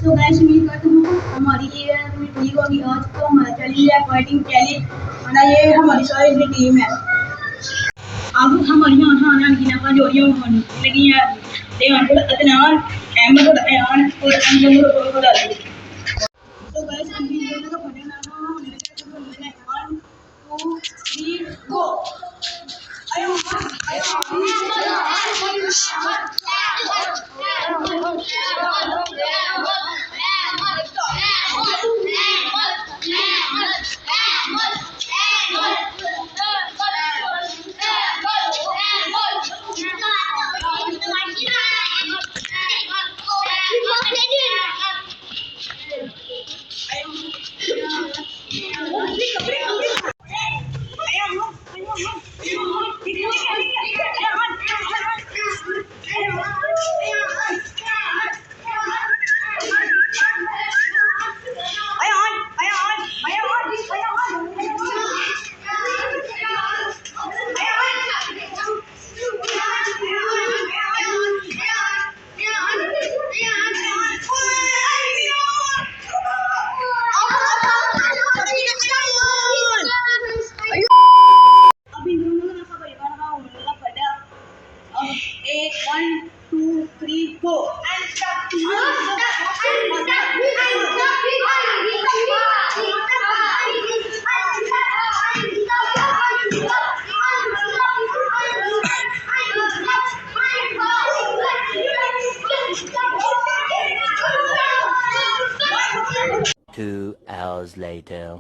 तो गाइस उम्मीद करता हूँ हमारी ये ठीक होगी। आज तो हमारा चैलेंज है फाइटिंग चैलेंज और ये हमारी सारी की टीम है। अब हमारी यहाँ आने की ना जोड़ियाँ लगी है। देवान को अदनान अहमद और अयान और अंजम को डाल दी। तो गाइस हम भी दोनों का फटे ना हो हमने तो बोलना है 1 2 3 गो। अयो एक 1 2 3 गो। Two hours later.